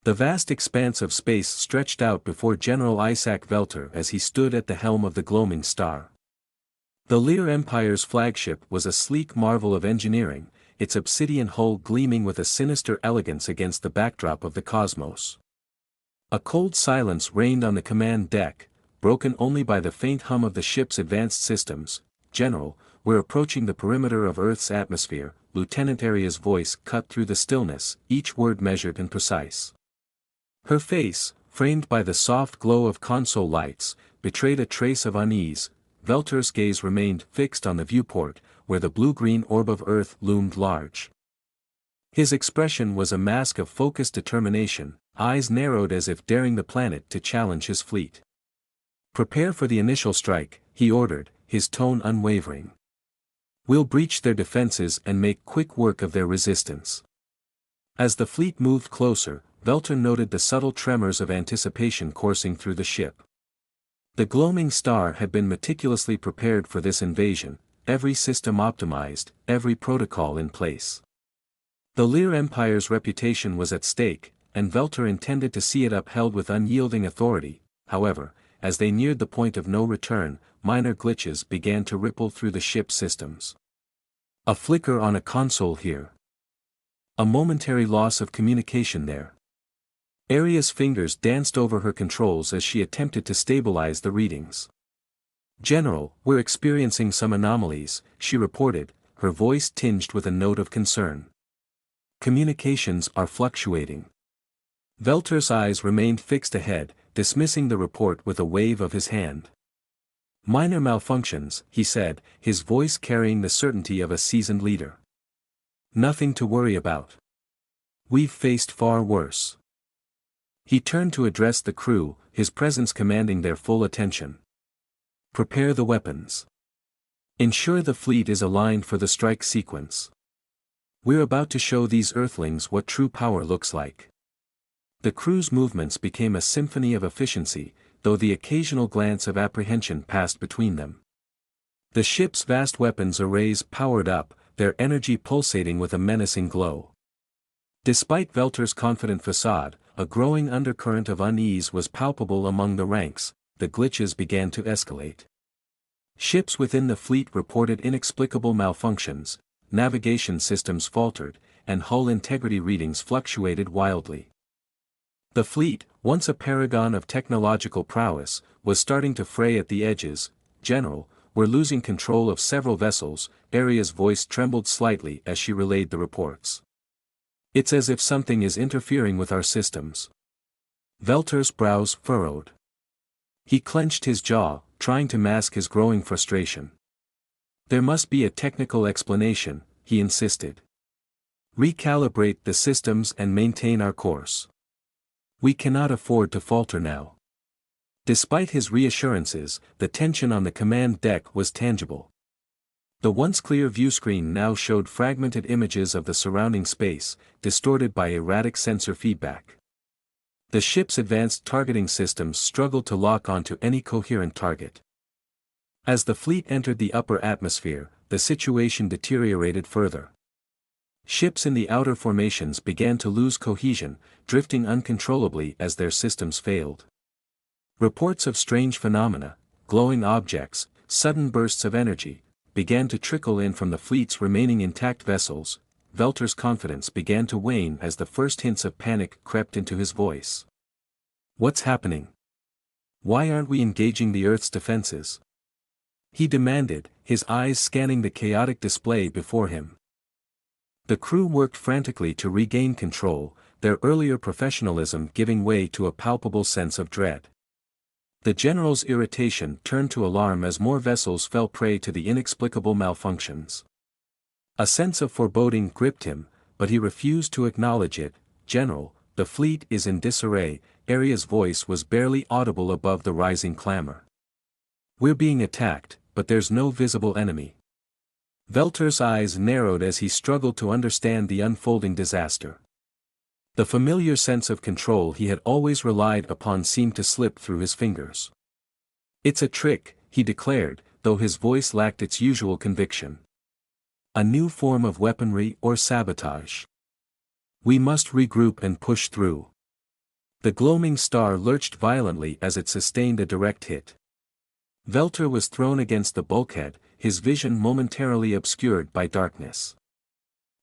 The vast expanse of space stretched out before General Isaac Velter as he stood at the helm of the gloaming star. The Lear Empire's flagship was a sleek marvel of engineering, its obsidian hull gleaming with a sinister elegance against the backdrop of the cosmos. A cold silence reigned on the command deck, broken only by the faint hum of the ship's advanced systems. "General, we're approaching the perimeter of Earth's atmosphere," Lieutenant Aria's voice cut through the stillness, each word measured and precise. Her face, framed by the soft glow of console lights, betrayed a trace of unease. Velter's gaze remained fixed on the viewport, where the blue-green orb of Earth loomed large. His expression was a mask of focused determination, eyes narrowed as if daring the planet to challenge his fleet. "Prepare for the initial strike," he ordered, his tone unwavering. "We'll breach their defenses and make quick work of their resistance." As the fleet moved closer, Velter noted the subtle tremors of anticipation coursing through the ship. The gloaming star had been meticulously prepared for this invasion, every system optimized, every protocol in place. The Lear Empire's reputation was at stake, and Velter intended to see it upheld with unyielding authority. However, as they neared the point of no return, minor glitches began to ripple through the ship's systems. A flicker on a console here. A momentary loss of communication there. Aria's fingers danced over her controls as she attempted to stabilize the readings. "General, we're experiencing some anomalies," she reported, her voice tinged with a note of concern. "Communications are fluctuating." Velter's eyes remained fixed ahead, dismissing the report with a wave of his hand. "Minor malfunctions," he said, his voice carrying the certainty of a seasoned leader. "Nothing to worry about. We've faced far worse." He turned to address the crew, his presence commanding their full attention. "Prepare the weapons. Ensure the fleet is aligned for the strike sequence. We're about to show these Earthlings what true power looks like." The crew's movements became a symphony of efficiency, though the occasional glance of apprehension passed between them. The ship's vast weapons arrays powered up, their energy pulsating with a menacing glow. Despite Velter's confident facade, a growing undercurrent of unease was palpable among the ranks. The glitches began to escalate. Ships within the fleet reported inexplicable malfunctions, navigation systems faltered, and hull integrity readings fluctuated wildly. The fleet, once a paragon of technological prowess, was starting to fray at the edges. "General, we're losing control of several vessels," Aria's voice trembled slightly as she relayed the reports. "It's as if something is interfering with our systems." Velter's brows furrowed. He clenched his jaw, trying to mask his growing frustration. "There must be a technical explanation," he insisted. "Recalibrate the systems and maintain our course. We cannot afford to falter now." Despite his reassurances, the tension on the command deck was tangible. The once clear viewscreen now showed fragmented images of the surrounding space, distorted by erratic sensor feedback. The ship's advanced targeting systems struggled to lock onto any coherent target. As the fleet entered the upper atmosphere, the situation deteriorated further. Ships in the outer formations began to lose cohesion, drifting uncontrollably as their systems failed. Reports of strange phenomena, glowing objects, sudden bursts of energy, began to trickle in from the fleet's remaining intact vessels. Velter's confidence began to wane as the first hints of panic crept into his voice. "What's happening? Why aren't we engaging the Earth's defenses?" he demanded, his eyes scanning the chaotic display before him. The crew worked frantically to regain control, their earlier professionalism giving way to a palpable sense of dread. The general's irritation turned to alarm as more vessels fell prey to the inexplicable malfunctions. A sense of foreboding gripped him, but he refused to acknowledge it. "General, the fleet is in disarray," Aria's voice was barely audible above the rising clamor. "We're being attacked, but there's no visible enemy." Velter's eyes narrowed as he struggled to understand the unfolding disaster. The familiar sense of control he had always relied upon seemed to slip through his fingers. "It's a trick," he declared, though his voice lacked its usual conviction. "A new form of weaponry or sabotage. We must regroup and push through." The gloaming star lurched violently as it sustained a direct hit. Velter was thrown against the bulkhead, his vision momentarily obscured by darkness.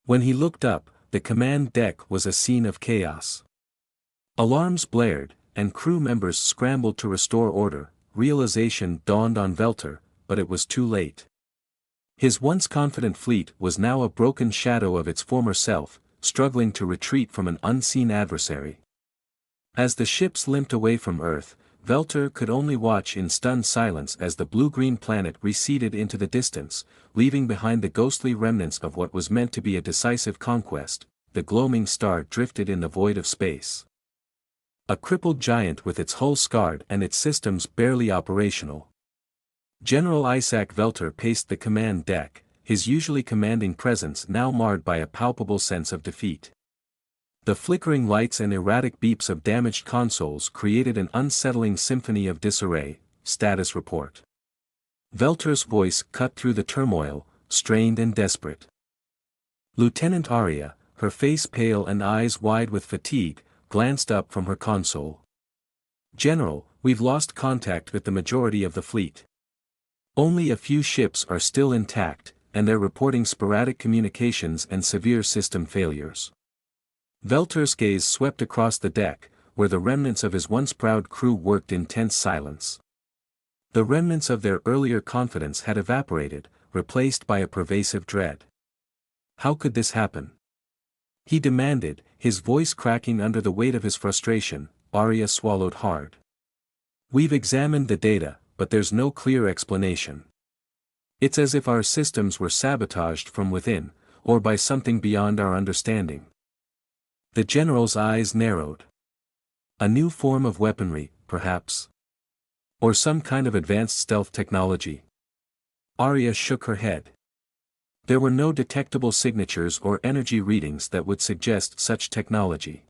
When he looked up, the command deck was a scene of chaos. Alarms blared, and crew members scrambled to restore order. Realization dawned on Velter, but it was too late. His once confident fleet was now a broken shadow of its former self, struggling to retreat from an unseen adversary. As the ships limped away from Earth, Velter could only watch in stunned silence as the blue-green planet receded into the distance, leaving behind the ghostly remnants of what was meant to be a decisive conquest. The gloaming star drifted in the void of space. A crippled giant with its hull scarred and its systems barely operational. General Isaac Velter paced the command deck, his usually commanding presence now marred by a palpable sense of defeat. The flickering lights and erratic beeps of damaged consoles created an unsettling symphony of disarray. Status report. Velter's voice cut through the turmoil, strained and desperate. Lieutenant Arya, her face pale and eyes wide with fatigue, glanced up from her console. General, we've lost contact with the majority of the fleet. Only a few ships are still intact, and they're reporting sporadic communications and severe system failures. Velter's gaze swept across the deck, where the remnants of his once proud crew worked in tense silence. The remnants of their earlier confidence had evaporated, replaced by a pervasive dread. How could this happen? He demanded, his voice cracking under the weight of his frustration. Arya swallowed hard. We've examined the data, but there's no clear explanation. It's as if our systems were sabotaged from within, or by something beyond our understanding. The general's eyes narrowed. A new form of weaponry, perhaps? Or some kind of advanced stealth technology? Arya shook her head. There were no detectable signatures or energy readings that would suggest such technology.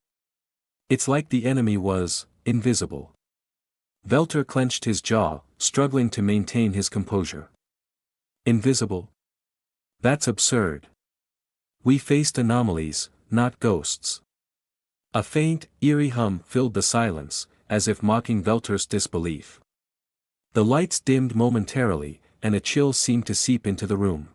It's like the enemy was invisible. Velter clenched his jaw, struggling to maintain his composure. Invisible? That's absurd. We faced anomalies, not ghosts. A faint, eerie hum filled the silence, as if mocking Velter's disbelief. The lights dimmed momentarily, and a chill seemed to seep into the room.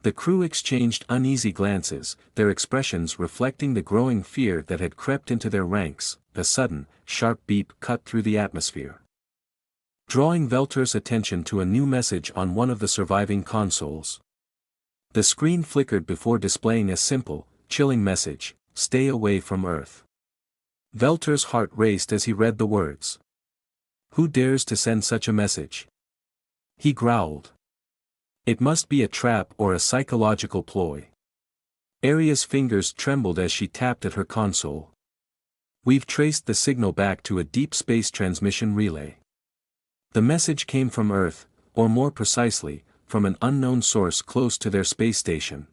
The crew exchanged uneasy glances, their expressions reflecting the growing fear that had crept into their ranks. A sudden, sharp beep cut through the atmosphere, drawing Velter's attention to a new message on one of the surviving consoles. The screen flickered before displaying a simple, chilling message: "Stay away from Earth." Velter's heart raced as he read the words. Who dares to send such a message? He growled. It must be a trap or a psychological ploy. Arya's fingers trembled as she tapped at her console. We've traced the signal back to a deep space transmission relay. The message came from Earth, or more precisely, from an unknown source close to their space station.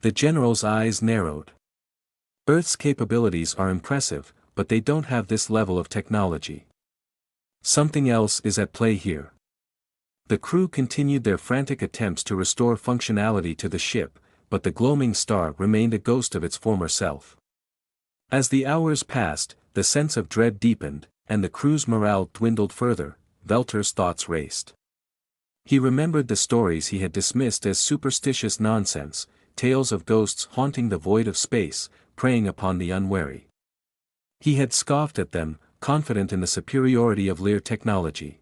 The general's eyes narrowed. Earth's capabilities are impressive, but they don't have this level of technology. Something else is at play here. The crew continued their frantic attempts to restore functionality to the ship, but the gloaming star remained a ghost of its former self. As the hours passed, the sense of dread deepened, and the crew's morale dwindled further. Velter's thoughts raced. He remembered the stories he had dismissed as superstitious nonsense, tales of ghosts haunting the void of space, preying upon the unwary. He had scoffed at them, confident in the superiority of Lear technology.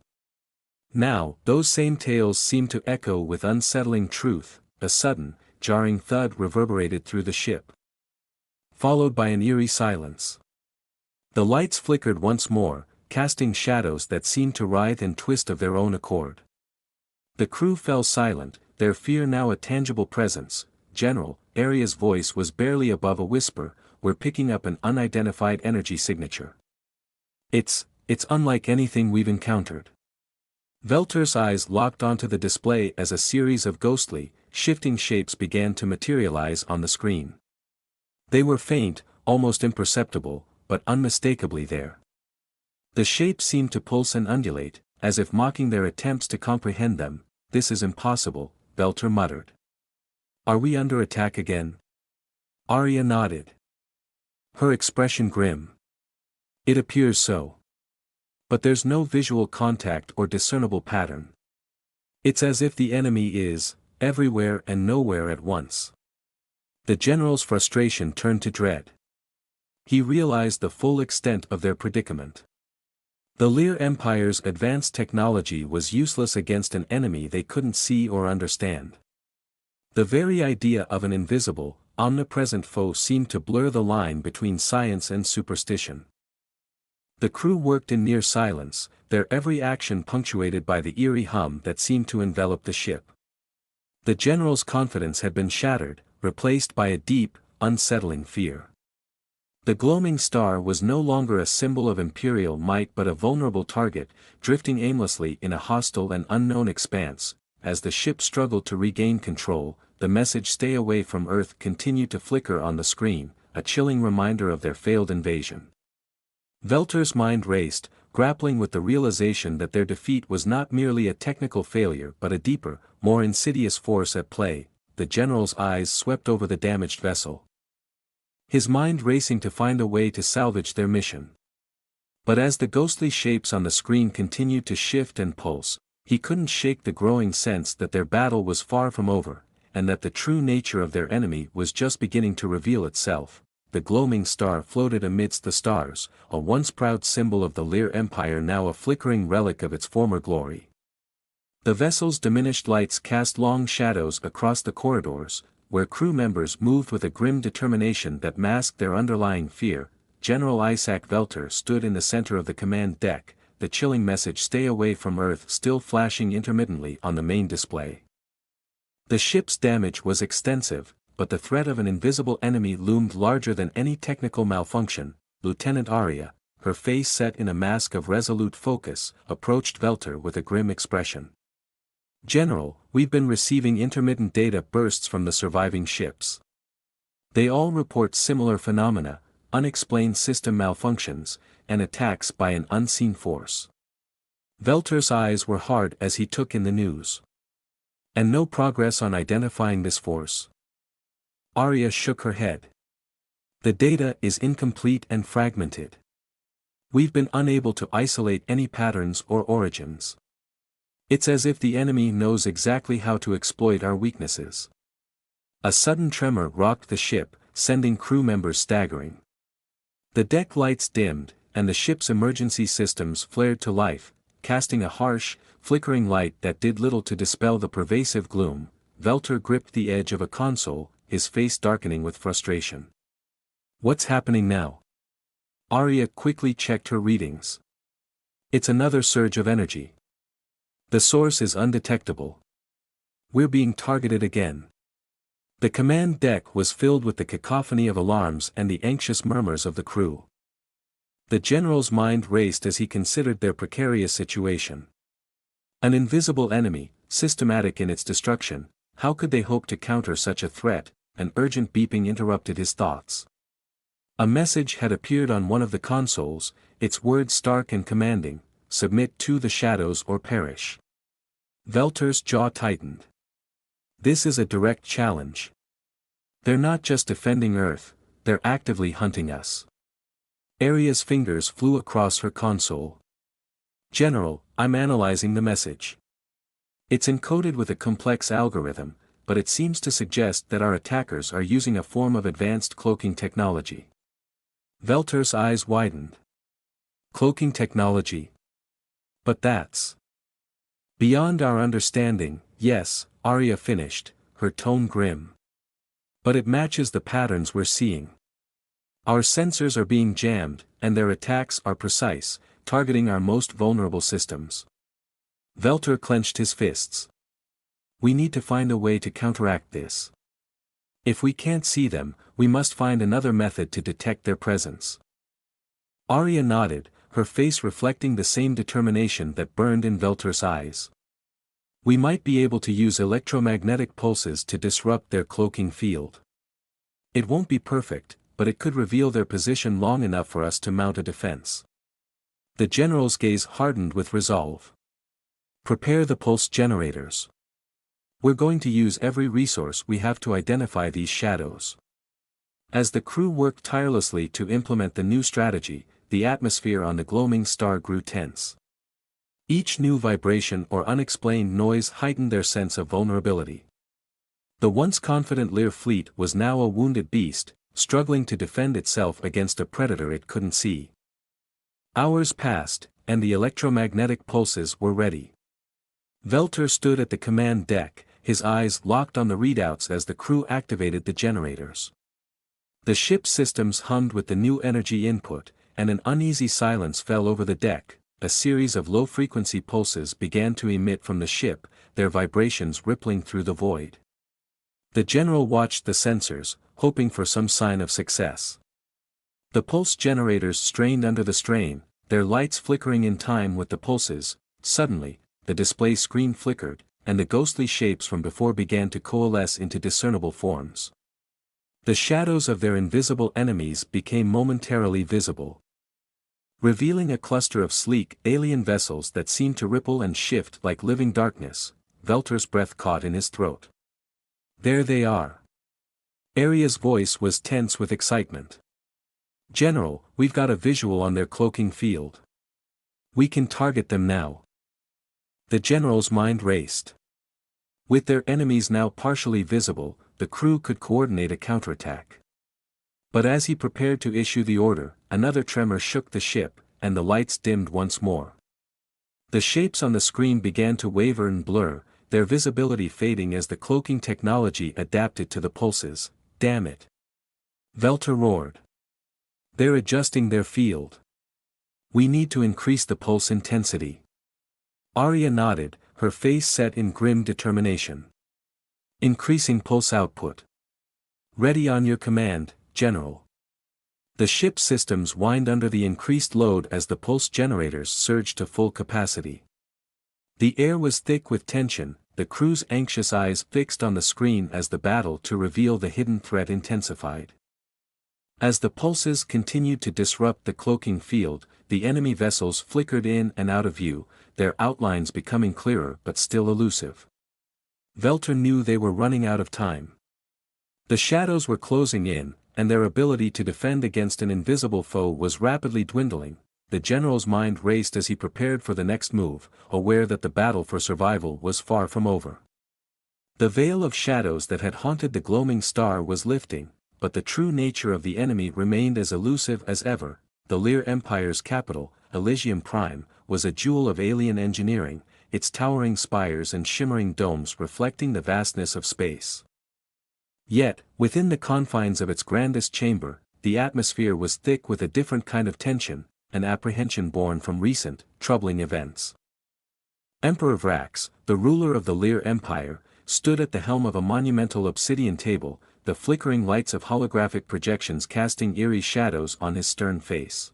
Now, those same tales seemed to echo with unsettling truth. A sudden, jarring thud reverberated through the ship, followed by an eerie silence. The lights flickered once more, casting shadows that seemed to writhe and twist of their own accord. The crew fell silent, their fear now a tangible presence. General, Arya's voice was barely above a whisper, we're picking up an unidentified energy signature. It's unlike anything we've encountered. Velter's eyes locked onto the display as a series of ghostly, shifting shapes began to materialize on the screen. They were faint, almost imperceptible, but unmistakably there. The shapes seemed to pulse and undulate, as if mocking their attempts to comprehend them. This is impossible, Velter muttered. Are we under attack again? Arya nodded, her expression grim. It appears so. But there's no visual contact or discernible pattern. It's as if the enemy is everywhere and nowhere at once. The general's frustration turned to dread. He realized the full extent of their predicament. The Lear Empire's advanced technology was useless against an enemy they couldn't see or understand. The very idea of an invisible, omnipresent foe seemed to blur the line between science and superstition. The crew worked in near silence, their every action punctuated by the eerie hum that seemed to envelop the ship. The general's confidence had been shattered, replaced by a deep, unsettling fear. The gloaming star was no longer a symbol of imperial might but a vulnerable target, drifting aimlessly in a hostile and unknown expanse. As the ship struggled to regain control, the message "Stay away from Earth" continued to flicker on the screen, a chilling reminder of their failed invasion. Velter's mind raced, grappling with the realization that their defeat was not merely a technical failure but a deeper, more insidious force at play. The general's eyes swept over the damaged vessel, his mind racing to find a way to salvage their mission. But as the ghostly shapes on the screen continued to shift and pulse, he couldn't shake the growing sense that their battle was far from over, and that the true nature of their enemy was just beginning to reveal itself. The gloaming star floated amidst the stars, a once proud symbol of the Lear Empire, now a flickering relic of its former glory. The vessel's diminished lights cast long shadows across the corridors, where crew members moved with a grim determination that masked their underlying fear. General Isaac Velter stood in the center of the command deck, the chilling message "Stay away from Earth" still flashing intermittently on the main display. The ship's damage was extensive, but the threat of an invisible enemy loomed larger than any technical malfunction. Lieutenant Arya, her face set in a mask of resolute focus, approached Velter with a grim expression. "General, we've been receiving intermittent data bursts from the surviving ships. They all report similar phenomena, unexplained system malfunctions, and attacks by an unseen force." Velter's eyes were hard as he took in the news. "And no progress on identifying this force?" Arya shook her head. "The data is incomplete and fragmented. We've been unable to isolate any patterns or origins. It's as if the enemy knows exactly how to exploit our weaknesses." A sudden tremor rocked the ship, sending crew members staggering. The deck lights dimmed, and the ship's emergency systems flared to life, casting a harsh, flickering light that did little to dispel the pervasive gloom. Velter gripped the edge of a console, his face darkening with frustration. "What's happening now?" Arya quickly checked her readings. "It's another surge of energy. The source is undetectable. We're being targeted again." The command deck was filled with the cacophony of alarms and the anxious murmurs of the crew. The general's mind raced as he considered their precarious situation. An invisible enemy, systematic in its destruction, how could they hope to counter such a threat? An urgent beeping interrupted his thoughts. A message had appeared on one of the consoles, its words stark and commanding: "Submit to the shadows or perish." Velter's jaw tightened. This is a direct challenge. They're not just defending Earth, they're actively hunting us. Arya's fingers flew across her console. "General, I'm analyzing the message. It's encoded with a complex algorithm, but it seems to suggest that our attackers are using a form of advanced cloaking technology." Velter's eyes widened. "Cloaking technology? But that's beyond our understanding." "Yes," Arya finished, her tone grim. "But it matches the patterns we're seeing. Our sensors are being jammed, and their attacks are precise, targeting our most vulnerable systems." Velter clenched his fists. "We need to find a way to counteract this. If we can't see them, we must find another method to detect their presence." Arya nodded, her face reflecting the same determination that burned in Velter's eyes. "We might be able to use electromagnetic pulses to disrupt their cloaking field. It won't be perfect, but it could reveal their position long enough for us to mount a defense." The general's gaze hardened with resolve. "Prepare the pulse generators. We're going to use every resource we have to identify these shadows." As the crew worked tirelessly to implement the new strategy, the atmosphere on the gloaming star grew tense. Each new vibration or unexplained noise heightened their sense of vulnerability. The once confident Lear fleet was now a wounded beast, struggling to defend itself against a predator it couldn't see. Hours passed, and the electromagnetic pulses were ready. Velter stood at the command deck, his eyes locked on the readouts as the crew activated the generators. The ship's systems hummed with the new energy input, and an uneasy silence fell over the deck. A series of low-frequency pulses began to emit from the ship, their vibrations rippling through the void. The general watched the sensors, hoping for some sign of success. The pulse generators strained under the strain, their lights flickering in time with the pulses. Suddenly, the display screen flickered, and the ghostly shapes from before began to coalesce into discernible forms. The shadows of their invisible enemies became momentarily visible, revealing a cluster of sleek, alien vessels that seemed to ripple and shift like living darkness. Velter's breath caught in his throat. There they are. Aria's voice was tense with excitement. General, we've got a visual on their cloaking field. We can target them now. The general's mind raced. With their enemies now partially visible, the crew could coordinate a counterattack. But as he prepared to issue the order, another tremor shook the ship, and the lights dimmed once more. The shapes on the screen began to waver and blur, their visibility fading as the cloaking technology adapted to the pulses. Damn it! Velter roared. They're adjusting their field. We need to increase the pulse intensity. Aria nodded, her face set in grim determination. Increasing pulse output. Ready on your command, General. The ship's systems whined under the increased load as the pulse generators surged to full capacity. The air was thick with tension, the crew's anxious eyes fixed on the screen as the battle to reveal the hidden threat intensified. As the pulses continued to disrupt the cloaking field, the enemy vessels flickered in and out of view, their outlines becoming clearer but still elusive. Velter knew they were running out of time. The shadows were closing in, and their ability to defend against an invisible foe was rapidly dwindling. The general's mind raced as he prepared for the next move, aware that the battle for survival was far from over. The veil of shadows that had haunted the gloaming star was lifting, but the true nature of the enemy remained as elusive as ever. The Lear Empire's capital, Elysium Prime, was a jewel of alien engineering, its towering spires and shimmering domes reflecting the vastness of space. Yet, within the confines of its grandest chamber, the atmosphere was thick with a different kind of tension, an apprehension born from recent, troubling events. Emperor Vrax, the ruler of the Lear Empire, stood at the helm of a monumental obsidian table, the flickering lights of holographic projections casting eerie shadows on his stern face.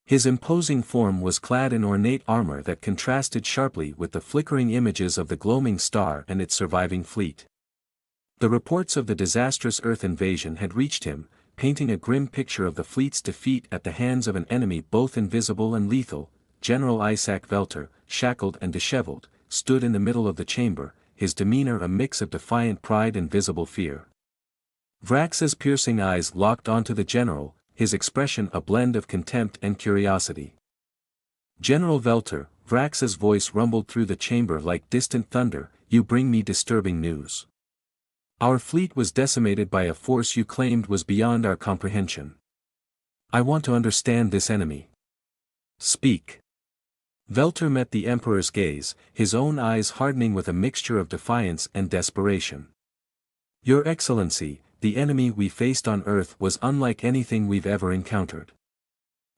His imposing form was clad in ornate armor that contrasted sharply with the flickering images of the gloaming star and its surviving fleet. The reports of the disastrous Earth invasion had reached him, painting a grim picture of the fleet's defeat at the hands of an enemy both invisible and lethal. General Isaac Velter, shackled and disheveled, stood in the middle of the chamber, his demeanor a mix of defiant pride and visible fear. Vrax's piercing eyes locked onto the general, his expression a blend of contempt and curiosity. General Velter, Vrax's voice rumbled through the chamber like distant thunder, you bring me disturbing news. Our fleet was decimated by a force you claimed was beyond our comprehension. I want to understand this enemy. Speak. Velter met the Emperor's gaze, his own eyes hardening with a mixture of defiance and desperation. Your Excellency, the enemy we faced on Earth was unlike anything we've ever encountered.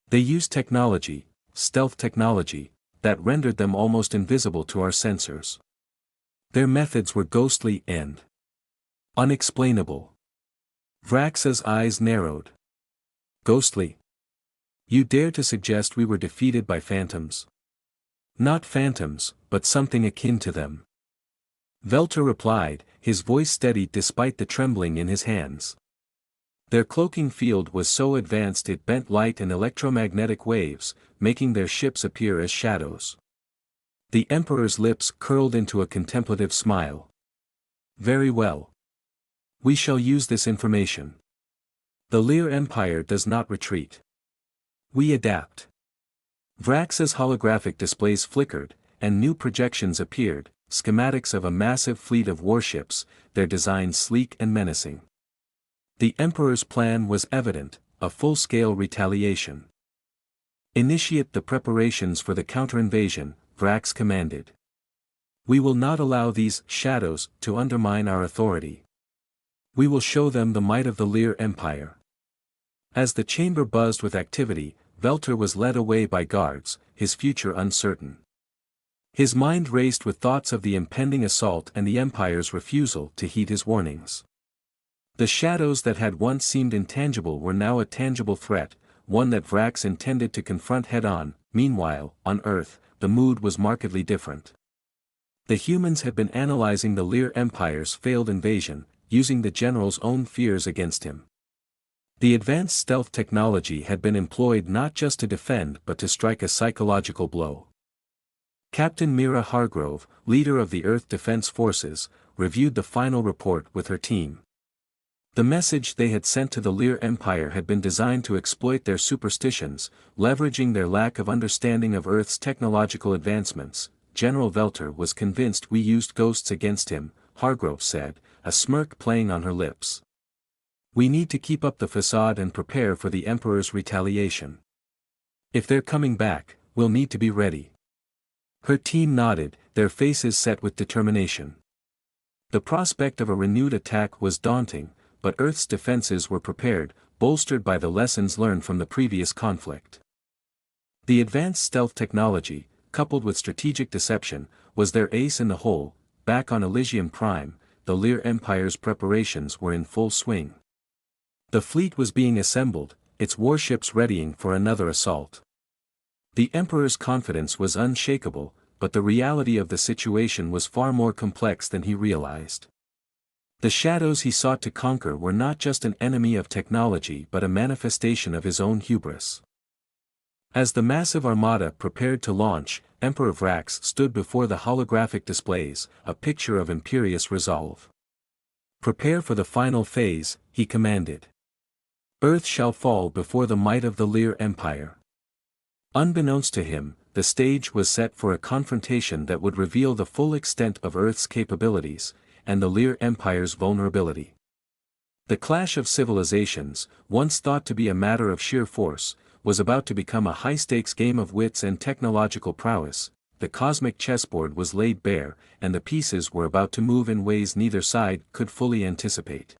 They used technology, stealth technology, that rendered them almost invisible to our sensors. Their methods were ghostly and unexplainable. Vrax's eyes narrowed. Ghostly? You dare to suggest we were defeated by phantoms? Not phantoms, but something akin to them. Velter replied, his voice steady despite the trembling in his hands. Their cloaking field was so advanced it bent light and electromagnetic waves, making their ships appear as shadows. The Emperor's lips curled into a contemplative smile. Very well. We shall use this information. The Lear Empire does not retreat. We adapt. Vrax's holographic displays flickered, and new projections appeared, schematics of a massive fleet of warships, their designs sleek and menacing. The Emperor's plan was evident, a full-scale retaliation. Initiate the preparations for the counter-invasion, Vrax commanded. We will not allow these shadows to undermine our authority. We will show them the might of the Lear Empire. As the chamber buzzed with activity, Velter was led away by guards, his future uncertain. His mind raced with thoughts of the impending assault and the Empire's refusal to heed his warnings. The shadows that had once seemed intangible were now a tangible threat, one that Vrax intended to confront head-on. Meanwhile, on Earth, the mood was markedly different. The humans had been analyzing the Lear Empire's failed invasion, using the general's own fears against him. The advanced stealth technology had been employed not just to defend but to strike a psychological blow. Captain Mira Hargrove, leader of the Earth Defense Forces, reviewed the final report with her team. The message they had sent to the Lear Empire had been designed to exploit their superstitions, leveraging their lack of understanding of Earth's technological advancements. General Velter was convinced we used ghosts against him, Hargrove said, a smirk playing on her lips. We need to keep up the facade and prepare for the Emperor's retaliation. If they're coming back, we'll need to be ready. Her team nodded, their faces set with determination. The prospect of a renewed attack was daunting, but Earth's defenses were prepared, bolstered by the lessons learned from the previous conflict. The advanced stealth technology, coupled with strategic deception, was their ace in the hole. Back on Elysium Prime, the Lear Empire's preparations were in full swing. The fleet was being assembled, its warships readying for another assault. The Emperor's confidence was unshakable, but the reality of the situation was far more complex than he realized. The shadows he sought to conquer were not just an enemy of technology but a manifestation of his own hubris. As the massive armada prepared to launch, Emperor Vrax stood before the holographic displays, a picture of imperious resolve. Prepare for the final phase, he commanded. Earth shall fall before the might of the Lear Empire. Unbeknownst to him, the stage was set for a confrontation that would reveal the full extent of Earth's capabilities, and the Lear Empire's vulnerability. The clash of civilizations, once thought to be a matter of sheer force, was about to become a high-stakes game of wits and technological prowess. The cosmic chessboard was laid bare, and the pieces were about to move in ways neither side could fully anticipate.